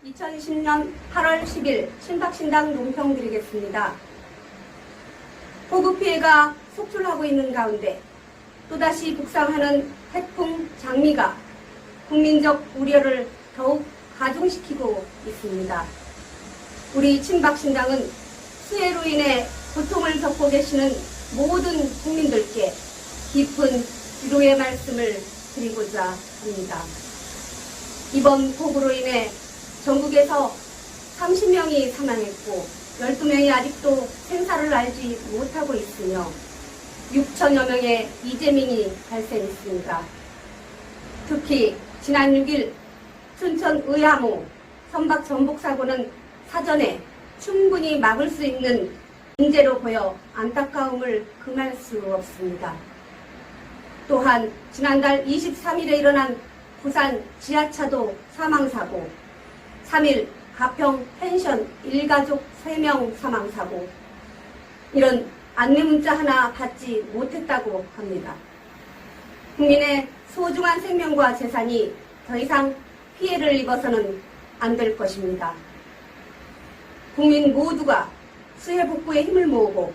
2020년 8월 10일 친박신당 논평 드리겠습니다. 폭우 피해가 속출하고 있는 가운데 또다시 북상하는 태풍 장미가 국민적 우려를 더욱 가중시키고 있습니다. 우리 친박신당은 수해로 인해 고통을 겪고 계시는 모든 국민들께 깊은 위로의 말씀을 드리고자 합니다. 이번 폭우로 인해 전국에서 30명이 사망했고 12명이 아직도 생사를 알지 못하고 있으며 6천여 명의 이재민이 발생했습니다. 특히 지난 6일 춘천 의암호 선박 전복 사고는 사전에 충분히 막을 수 있는 문제로 보여 안타까움을 금할 수 없습니다. 또한 지난달 23일에 일어난 부산 지하차도 사망사고, 3일 가평 펜션 일가족 3명 사망사고, 이런 안내문자 하나 받지 못했다고 합니다. 국민의 소중한 생명과 재산이 더 이상 피해를 입어서는 안 될 것입니다. 국민 모두가 수해 복구에 힘을 모으고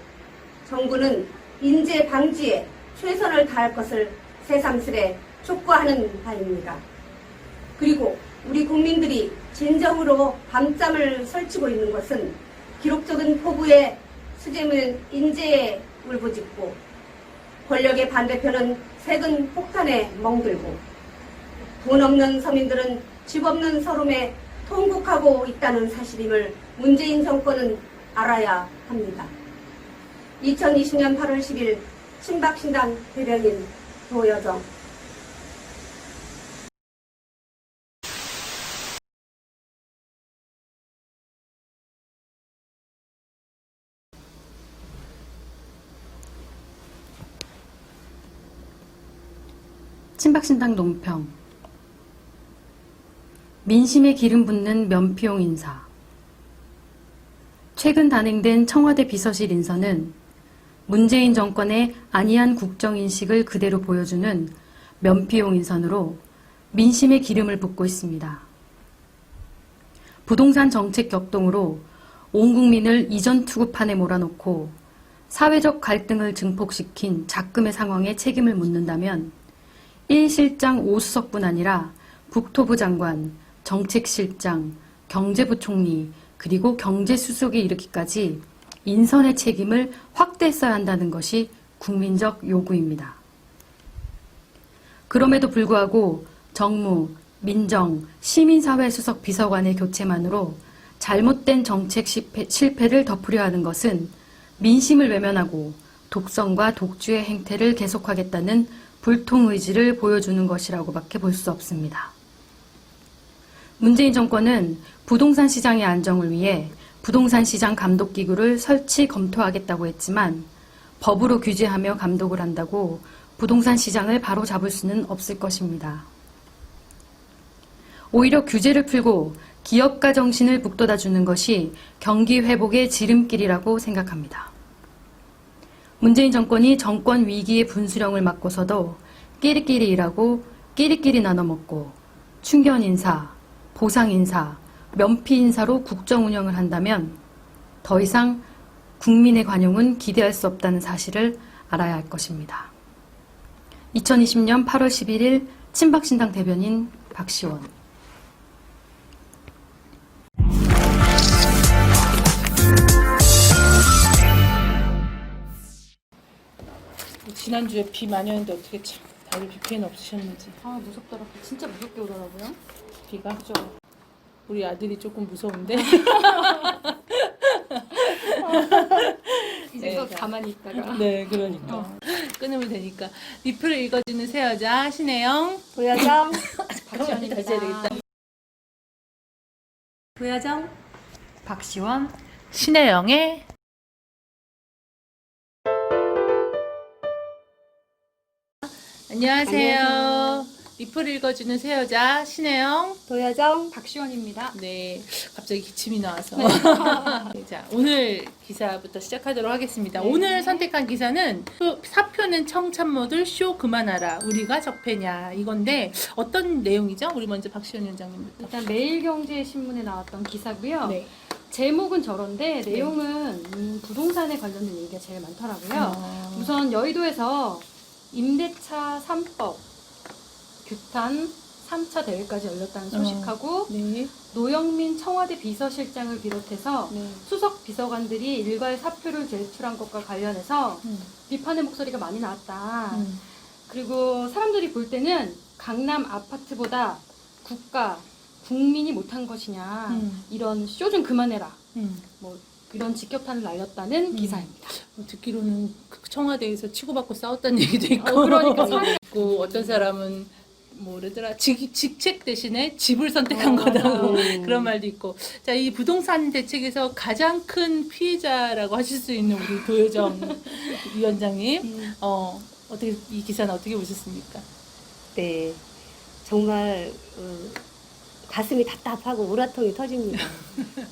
정부는 인재 방지에 최선을 다할 것을 새삼스레 촉구하는 바입니다. 그리고 우리 국민들이 진정으로 밤잠을 설치고 있는 것은 기록적인 폭우에 수재물 인재에 울부짖고 권력의 반대편은 세금 폭탄에 멍들고 돈 없는 서민들은 집 없는 서름에 통곡하고 있다는 사실임을 문재인 정권은 알아야 합니다. 2020년 8월 10일 친박신당 대변인 도여정. 친박신당 논평. 민심에 기름 붓는 면피용 인사. 최근 단행된 청와대 비서실 인선은 문재인 정권의 안이한 국정인식을 그대로 보여주는 면피용 인선으로 민심에 기름을 붓고 있습니다. 부동산 정책 격동으로 온 국민을 이전 투구판에 몰아넣고 사회적 갈등을 증폭시킨 작금의 상황에 책임을 묻는다면 1실장 5수석뿐 아니라 국토부 장관, 정책실장, 경제부총리, 그리고 경제수석에 이르기까지 인선의 책임을 확대했어야 한다는 것이 국민적 요구입니다. 그럼에도 불구하고 정무, 민정, 시민사회 수석 비서관의 교체만으로 잘못된 정책 실패를 덮으려 하는 것은 민심을 외면하고 독선과 독주의 행태를 계속하겠다는 불통 의지를 보여주는 것이라고밖에 볼 수 없습니다. 문재인 정권은 부동산 시장의 안정을 위해 부동산 시장 감독기구를 설치 검토하겠다고 했지만 법으로 규제하며 감독을 한다고 부동산 시장을 바로잡을 수는 없을 것입니다. 오히려 규제를 풀고 기업가 정신을 북돋아주는 것이 경기 회복의 지름길이라고 생각합니다. 문재인 정권이 정권 위기의 분수령을 맡고서도 끼리끼리 일하고 끼리끼리 나눠 먹고 충견 인사, 보상 인사, 면피 인사로 국정 운영을 한다면 더 이상 국민의 관용은 기대할 수 없다는 사실을 알아야 할 것입니다. 2020년 8월 11일 친박신당 대변인 박시원. 지난주에 비 많이 왔는데 어떻게 참 다들 비 피해는 없으셨는지. 아, 무섭더라. 진짜 무섭게 오더라고요. 비가 그죠? 우리 아들이 조금 무서운데. 이제 또 가만히 있다가. 네, 그러니까 끊으면 되니까. 리플을 읽어주는 새 여자 신혜영. 도여정. 박시원이 다시 해야 되겠다. 도여정. 박시원. 신혜영의 안녕하세요. 리플 읽어주는 새 여자 신혜영. 도여정. 박시원입니다. 네, 갑자기 기침이 나와서. 네, 자, 오늘 기사부터 시작하도록 하겠습니다. 네. 오늘 선택한 기사는 사표는 청참모들 쇼 그만하라. 우리가 적폐냐 이건데 어떤 내용이죠? 우리 먼저 박시원 위원장님부터. 일단 매일경제신문에 나왔던 기사고요. 네. 제목은 저런데 내용은 부동산에 관련된 얘기가 제일 많더라고요. 아. 우선 여의도에서 임대차 3법 규탄 3차 대회까지 열렸다는 소식하고 네. 노영민 청와대 비서실장을 비롯해서 네. 수석 비서관들이 일괄 사표를 제출한 것과 관련해서 음. 비판의 목소리가 많이 나왔다. 음. 그리고 사람들이 볼 때는 강남 아파트보다 국가, 국민이 못한 것이냐. 이런 쇼 좀 그만해라. 뭐 이런 직격탄을 날렸다는 기사입니다. 듣기로는 청와대에서 치고받고 싸웠다는 얘기도 있고, 그러니까 사례- 있고 어떤 사람은 뭐래더라 직책 대신에 집을 선택한 거다 그런 말도 있고. 자, 이 부동산 대책에서 가장 큰 피해자라고 하실 수 있는 우리 도여정 위원장님, 어떻게 이 기사는 어떻게 보셨습니까? 네, 정말 가슴이 답답하고 우라통이 터집니다.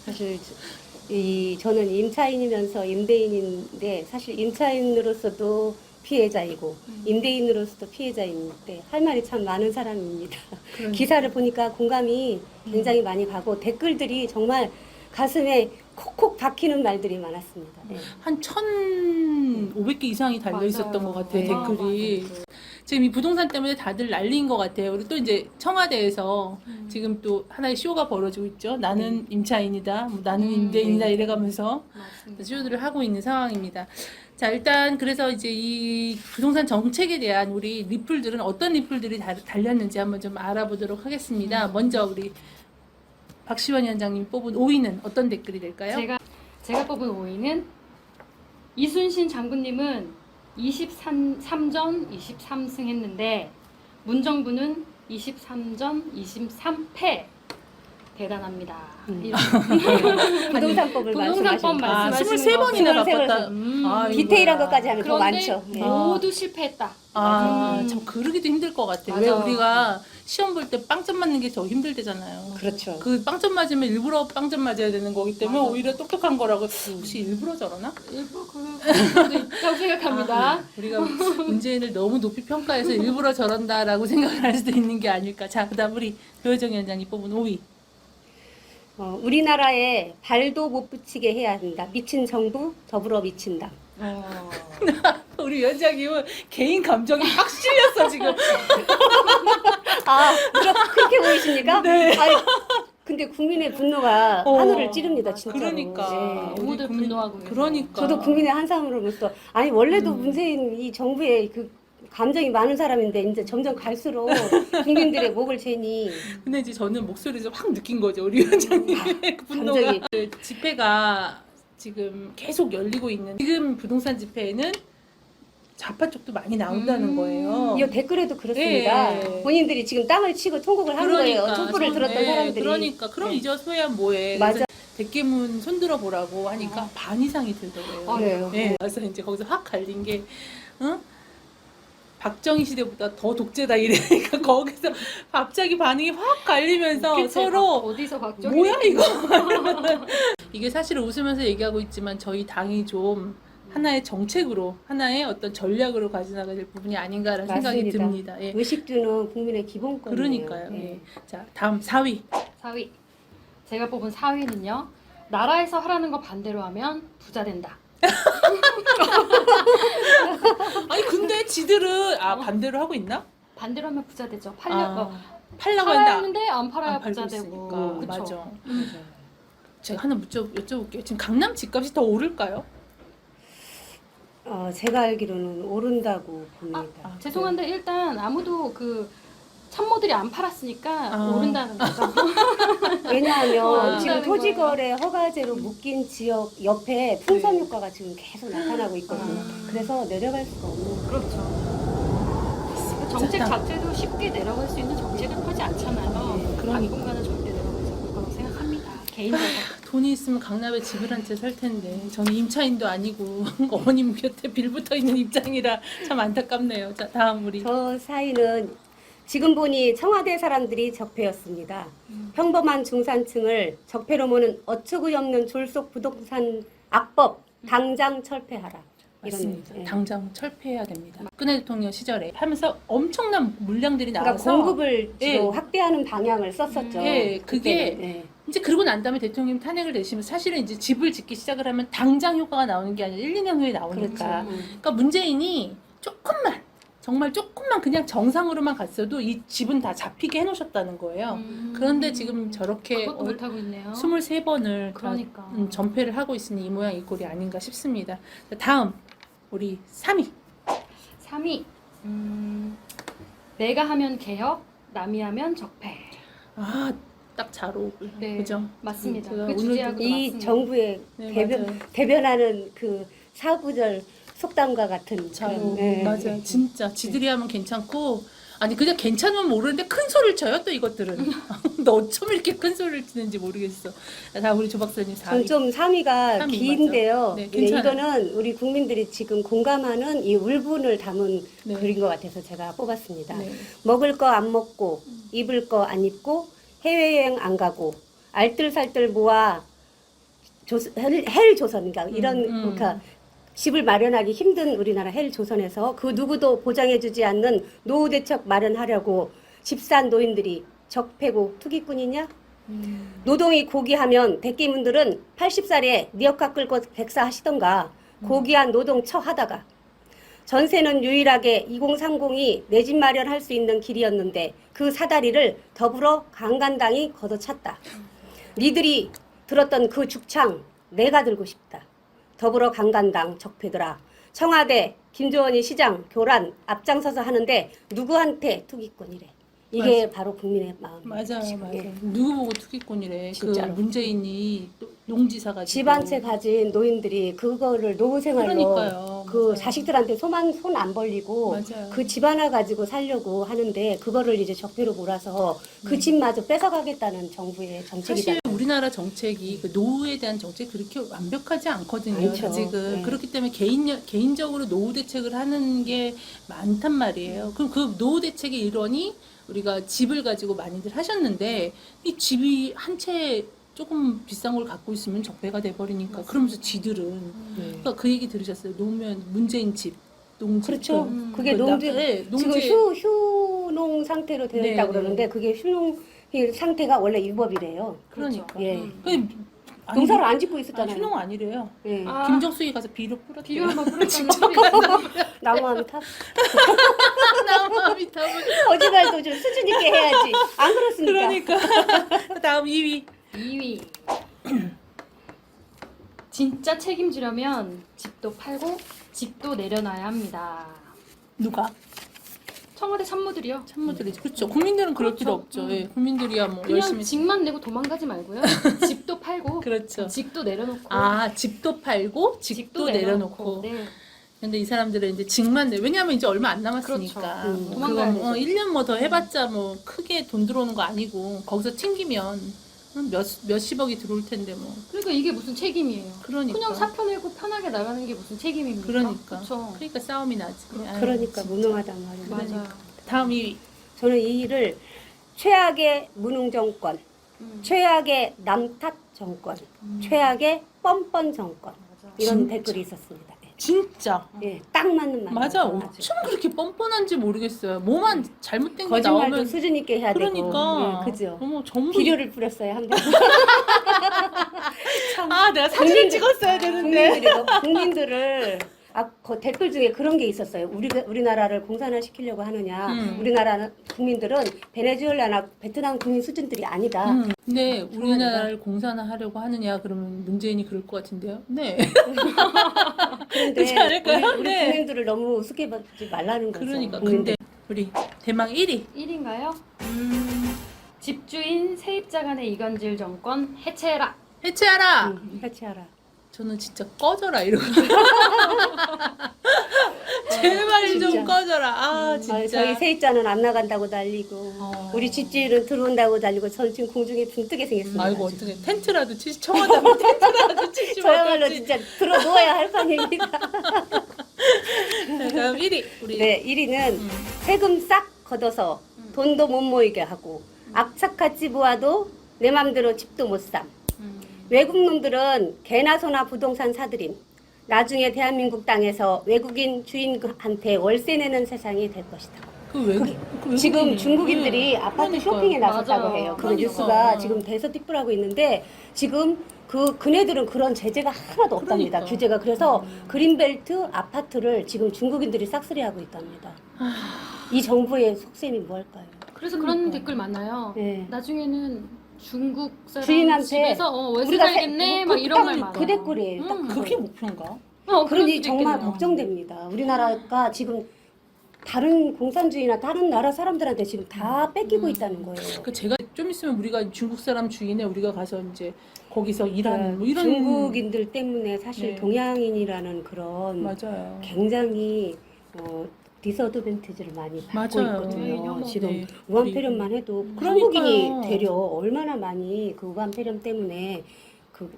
사실 저는 임차인이면서 임대인인데 사실 임차인으로서도 피해자이고 임대인으로서도 피해자인데 할 말이 참 많은 사람입니다. 기사를 보니까 공감이 굉장히 많이 가고 댓글들이 정말 가슴에 콕콕 박히는 말들이 많았습니다. 네. 한 1,500개 이상이 달려 있었던 것 같아요, 네. 댓글이. 지금 이 부동산 때문에 다들 난리인 것 같아요. 그리고 또 이제 청와대에서 지금 또 하나의 쇼가 벌어지고 있죠. 나는 임차인이다, 뭐 나는 임대인이다 이래가면서 맞습니다. 쇼들을 하고 있는 상황입니다. 자, 일단 그래서 이제 이 부동산 정책에 대한 우리 리플들은 어떤 리플들이 달렸는지 한번 좀 알아보도록 하겠습니다. 먼저 우리 박시원 위원장님 뽑은 5위는 어떤 댓글이 될까요? 제가 뽑은 5위는 이순신 장군님은 23전 23승 했는데 문정부는 23전 23패. 대단합니다. 이런 부동산법을 부동산법 말씀하시는 말씀하시는 23번이나 거. 바꿨다. 아, 디테일한 것까지 하면 더 그런데 많죠. 네. 모두 실패했다. 참 그러기도 힘들 것 같아요. 맞아. 왜 우리가 시험 볼 때 빵점 맞는 게 더 힘들대잖아요. 그렇죠. 그 빵점 맞으면 일부러 빵점 맞아야 되는 거기 때문에 맞아. 오히려 똑똑한 거라고. 혹시 일부러 저러나? 일부 그런 것도 있다고 생각합니다. 우리가 문재인을 너무 높이 평가해서 일부러 저런다라고 생각을 할 수도 있는 게 아닐까. 자, 그다음 우리 도여정 위원장이 뽑은 5위. 우리나라에 발도 못 붙이게 해야 한다. 미친 정부, 더불어 미친다. 우리 위원장님은 개인 감정이 확 실렸어 지금. 그렇게 보이십니까? 네. 아니, 근데 국민의 분노가 하늘을 찌릅니다, 진짜로. 그러니까. 네. 모두들 분노하고 있는 그러니까. 저도 국민의 한 사람으로서 아니 원래도 문재인 이 정부의 그 감정이 많은 사람인데 이제 점점 갈수록 국민들의 목을 재니 근데 이제 저는 목소리에서 확 느낀 거죠, 우리 위원장님의 그 분노가. 감정이. 그 집회가 지금 계속 열리고 있는, 지금 부동산 집회에는 좌파 쪽도 많이 나온다는 거예요. 이 댓글에도 그렇습니다. 예. 본인들이 지금 땅을 치고 통곡을 한 거예요. 촛불을 들었던 사람들이. 그러니까 그럼 네. 이제 소야 뭐해. 맞아. 그래서 대깨문 손들어 보라고 하니까 반 이상이 들더래요. 그래요. 네. 그래서 이제 거기서 확 갈린 게, 박정희 시대보다 더 독재다 이래니까 거기서 갑자기 반응이 확 갈리면서 그치? 서로 어디서 박정희 뭐야 이거. 이게 사실은 웃으면서 얘기하고 있지만 저희 당이 좀 하나의 정책으로, 하나의 어떤 전략으로 가져나가야 될 부분이 아닌가라는 생각이 맞습니다. 듭니다. 예. 의식주는 국민의 기본권이에요. 그러니까요. 네. 예. 자, 다음 4위. 4위. 제가 뽑은 4위는요. 나라에서 하라는 거 반대로 하면 부자 된다. 아니 근데 지들은 반대로 하고 있나? 반대로 하면 부자 되죠. 팔라고 팔아야 한다. 하는데 안 팔아야 안 팔고 부자 있으니까. 되고. 그쵸? 맞아. 제가 하나 여쭤볼게요. 지금 강남 집값이 더 오를까요? 제가 알기로는 오른다고 봅니다. 죄송한데 일단 아무도 그 참모들이 안 팔았으니까 오른다는 거죠. 왜냐하면 지금 오른다는 토지거래 허가제로 묶인 지역 옆에 풍선 효과가 지금 계속 나타나고 있거든요. 그래서 내려갈 수가 없는 거예요. 그렇죠. 그 정책 좋다. 자체도 쉽게 내려갈 수 있는 정책은 하지 않잖아요. 그러니까. 당분간은 절대 내려가지 않을 거라고 생각합니다. 개인적으로. 돈이 있으면 강남에 집을 한 채 살 텐데 저는 임차인도 아니고 어머님 곁에 빌 붙어 있는 입장이라 참 안타깝네요. 자, 다음 우리. 저 사이는 지금 보니 청와대 사람들이 적폐였습니다. 평범한 중산층을 적폐로 모는 어처구니 없는 졸속 부동산 악법 당장 철폐하라. 맞습니다. 예. 당장 철폐해야 됩니다. 박근혜 대통령 시절에 하면서 엄청난 물량들이 그러니까 나와서 공급을 주로 예. 확대하는 방향을 썼었죠. 예, 그게 그때는. 예. 이제 그러고 난 다음에 대통령 탄핵을 내시면 사실은 이제 집을 짓기 시작을 하면 당장 효과가 나오는 게 아니라 1, 2년 후에 나오니까. 그렇죠. 그러니까 문재인이 조금만 정말 조금만 그냥 정상으로만 갔어도 이 집은 다 잡히게 해놓으셨다는 거예요. 그런데 지금 저렇게 그것도 못하고 있네요. 23번을 그러니까. 전폐를 하고 있으니 이 모양 이 꼴이 아닌가 싶습니다. 자, 다음 우리 3위. 3위. 내가 하면 개혁, 남이 하면 적폐. 아, 딱 잘 오고. 네, 그죠? 맞습니다. 제가 그 오늘도 주제하고 이 맞습니다. 정부의 네, 맞아요. 대변하는 그 사구절 속담과 같은 잘 그런, 오고. 예. 맞아요. 진짜 지들이 하면 괜찮고 아니 그냥 괜찮으면 모르는데 큰 소리를 쳐요 또 이것들은. 너 어쩜 이렇게 큰 소리를 치는지 모르겠어. 자, 우리 조 박사님 4위. 좀 3위가 3위 긴데요. 맞아. 네, 네, 괜찮아요. 이거는 우리 국민들이 지금 공감하는 이 울분을 담은 네. 글인 것 같아서 제가 뽑았습니다. 네. 먹을 거 안 먹고 입을 거 안 입고 해외여행 안 가고 알뜰살뜰 모아 헬 조선 그러니까 이런 그러니까 집을 마련하기 힘든 우리나라 헬 조선에서 그 누구도 보장해주지 않는 노후 대책 마련하려고 집산 노인들이 적폐고 투기꾼이냐? 노동이 고귀하면 대기문들은 80살에 니어카 끌고 백사하시던가 고귀한 노동 처하다가 전세는 유일하게 2030이 내 집 마련할 수 있는 길이었는데 그 사다리를 더불어 강간당이 걷어찼다. 니들이 들었던 그 죽창 내가 들고 싶다. 더불어 강간당 적폐들아. 청와대 김조원이 시장 교란 앞장서서 하는데 누구한테 투기꾼이래. 이게 바로 국민의 마음입니다. 맞아요, 맞아요. 예. 누구 보고 투기꾼이래. 진짜로. 그 문재인이 농지사가 집 한 채 가진 노인들이 그거를 노후 생활로 그러니까요. 그 맞아요. 자식들한테 손 안 벌리고 맞아요. 그 집 하나 가지고 살려고 하는데 그거를 이제 적폐로 몰아서 그 집마저 뺏어가겠다는 정부의 정책이잖아요. 사실 우리나라 정책이 그 노후에 대한 정책이 그렇게 완벽하지 않거든요. 않죠. 아직은. 네. 그렇기 때문에 개인적으로 노후 대책을 하는 게 많단 말이에요. 그럼 그 노후 대책의 일원이 우리가 집을 가지고 많이들 하셨는데 이 집이 한 채 조금 비싼 걸 갖고 있으면 적폐가 돼버리니까 그러면서 지들은 그러니까 그 얘기 들으셨어요. 노무현 문재인 집 농지 그렇죠. 그게 그 농지 네, 지금 농지 휴농 상태로 되어 네, 있다고 네. 그러는데 그게 휴농 상태가 원래 유법이래요. 그러니까 예. 아니, 농사를 안 짓고 아, 있었잖아요. 휴농 아니래요. 예. 아, 김정숙이 가서 비료 뿌렸대요. 비료 한번 뿌렸다는 소리 있었는데. 나무하면 탔어. 나무함이 답을. 거짓말도 좀 수준 있게 해야지. 안 그렇습니까? 그러니까 다음 2위. 2위. 진짜 책임지려면 집도 팔고 집도 내려놔야 합니다. 누가? 청와대 참모들이요. 참모들이죠. 그렇죠. 국민들은 그럴 필요 없죠. 예, 국민들이야 뭐 그냥 열심히. 집만 내고 도망가지 말고요. 집도 팔고 그렇죠. 집도 내려놓고 아 집도 팔고 집도 내려놓고. 네. 근데 이 사람들은 이제 직만 내. 왜냐하면 이제 얼마 안 남았으니까. 그렇죠. 뭐 도망가야 그거 뭐 되죠. 1년 뭐 더 해봤자 뭐 크게 돈 들어오는 거 아니고 거기서 튕기면 몇십억이 들어올 텐데 뭐. 그러니까 이게 무슨 책임이에요. 그러니까. 그냥 사표 내고 편하게 나가는 게 무슨 책임입니까? 그러니까. 그렇죠. 그러니까 싸움이 나지. 아유, 그러니까 진짜. 무능하단 말이에요. 맞아요. 다음 2위. 저는 이 일을 최악의 무능 정권, 최악의 남탓 정권, 최악의 뻔뻔 정권 이런 진짜. 댓글이 있었습니다. 진짜. 예, 딱 맞는 말. 맞아. 어쩜 그렇게 뻔뻔한지 모르겠어요. 뭐만 잘못된 게 거짓말도 나오면 수준 있게 해야 그러니까. 되고. 예, 그죠. 어머 전부 비료를 뿌렸어요 한 번. 참 아 내가 사진을 국민들- 찍었어야 되는데. 국민들을 그 댓글 중에 그런 게 있었어요. 우리나라를 공산화 시키려고 하느냐. 우리나라 국민들은 베네수엘라나 베트남 국민 수준들이 아니다. 근데 우리나라를 공산화하려고 하느냐 그러면 문재인이 그럴 것 같은데요. 네. 그런데 그렇지 않을까요? 우리 네. 국민들을 너무 우습게 보지 말라는 거죠. 그러니까 국민들. 근데 우리 대망 1위. 1인가요? 집주인 세입자 간의 이간질 정권 해체해라. 해체하라. 해체하라. 저는 진짜 꺼져라 이러고. 제발 좀 진짜. 꺼져라. 아 진짜. 저희 세입자는 안 나간다고 난리고 우리 집주인은 들어온다고 난리고 저는 지금 공중에 붕 뜨게 생겼습니다. 아이고 어떻게 텐트라도 치시 청와대면 텐트라도 치시면 저야말로 어떨지. 진짜 들어 누워야 할 판입니다. 자, 다음 1위. 우리 네, 1위는 세금 싹 걷어서 돈도 못 모이게 하고 악착같이 모아도 내 맘대로 집도 못 삼. 외국 놈들은 개나 소나 부동산 사들임. 나중에 대한민국 땅에서 외국인 주인한테 월세 내는 세상이 될 것이다. 지금 중국인들이 아파트 그러니까요. 쇼핑에 나섰다고 맞아요. 해요. 그 그러니까. 뉴스가 지금 대서특필하고 있는데 지금 그네들은 그런 제재가 하나도 없답니다. 그러니까. 규제가. 그래서 그린벨트 아파트를 지금 중국인들이 싹쓸이하고 있답니다. 이 정부의 속셈이 뭘까요? 그래서 그런 댓글 많아요. 네. 나중에는 중국 사람 주인한테 집에서 월세 우리가 살겠네 막 이런 말 많아. 그 댓글이에요. 딱 그게 목표인가? 그러니 정말 걱정됩니다. 우리나라가 지금 다른 공산주의나 다른 나라 사람들한테 지금 다 뺏기고 있다는 거예요. 그 제가 좀 있으면 우리가 중국 사람 주인에 우리가 가서 이제 거기서 일하는 뭐 이런 중국인들 때문에 사실 네. 동양인이라는 그런 맞아요. 굉장히 디서드밴티지를 많이 받고 맞아요. 있거든요. 네, 지금 네. 우한폐렴만 해도 그러니까요. 한국인이 되려 얼마나 많이 그 우한폐렴 때문에 그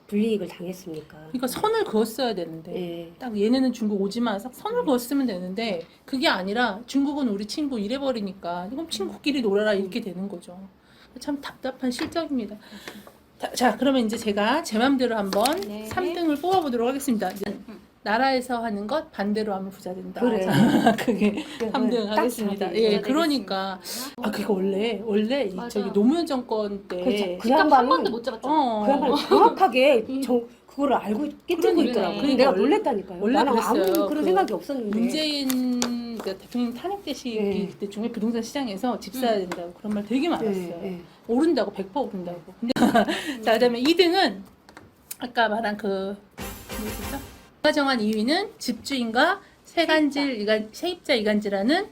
불이익을 당했습니까? 그러니까 선을 그었어야 되는데 네. 딱 얘네는 중국 오지마 선을 그었으면 되는데 그게 아니라 중국은 우리 친구 이래버리니까 이건 친구끼리 놀아라 이렇게 되는 거죠. 참 답답한 실정입니다. 자 그러면 이제 제가 제 맘대로 한번 네. 3등을 뽑아보도록 하겠습니다. 이제 나라에서 하는 것 반대로 하면 부자 된다. 그래. 자, 그게 3등 딱 하겠습니다. 답이 예, 부자 그러니까 그게 원래 이 맞아. 저기 노무현 정권 때 그렇죠. 그 집값 한 양반은 번도 못 잡았잖아. 그 양반은 정확하게 그거를 알고 깨뜨리고 그러니까. 있더라고요. 그러니까 내가 원래- 놀랬다니까요. 원래 나는 그랬어요. 아무 그런 그 생각이 없었는데. 문재인 대통령 탄핵 때 시기 네. 그때 중에 부동산 시장에서 집 사야 된다고 그런 말 되게 많았어요. 네. 오른다고 100% 오른다고. 근데 자 그다음에 2등은 아까 말한 뭐였죠? 제가 정한 2위는 집주인과 세입자 이간질하는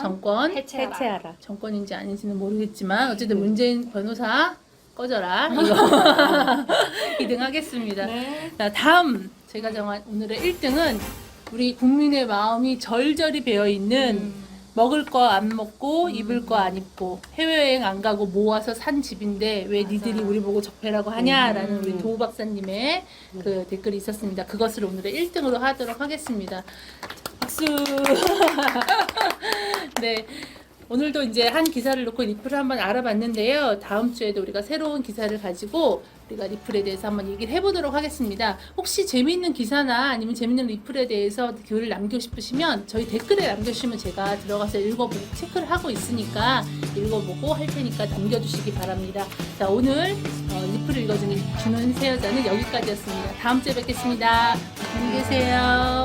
정권 해체하라. 정권인지 아닌지는 모르겠지만 어쨌든 문재인 변호사 꺼져라 이거 2등 하겠습니다. 네. 자, 다음 제가 정한 오늘의 1등은 우리 국민의 마음이 절절히 배어 있는 먹을 거 안 먹고 입을 거 안 입고 해외여행 안 가고 모아서 산 집인데 왜 니들이 우리 보고 적폐라고 하냐라는 우리 도우 박사님의 그 댓글이 있었습니다. 그것을 오늘의 1등으로 하도록 하겠습니다. 박수. 네. 오늘도 이제 한 기사를 놓고 리플을 한번 알아봤는데요. 다음 주에도 우리가 새로운 기사를 가지고 우리가 리플에 대해서 한번 얘기를 해보도록 하겠습니다. 혹시 재미있는 기사나 아니면 재미있는 리플에 대해서 글을 남기고 싶으시면 저희 댓글에 남겨주시면 제가 들어가서 읽어보고 체크를 하고 있으니까 읽어보고 할 테니까 남겨주시기 바랍니다. 자, 오늘 리플을 읽어주는 새 여자는 여기까지였습니다. 다음 주에 뵙겠습니다. 안녕히 계세요.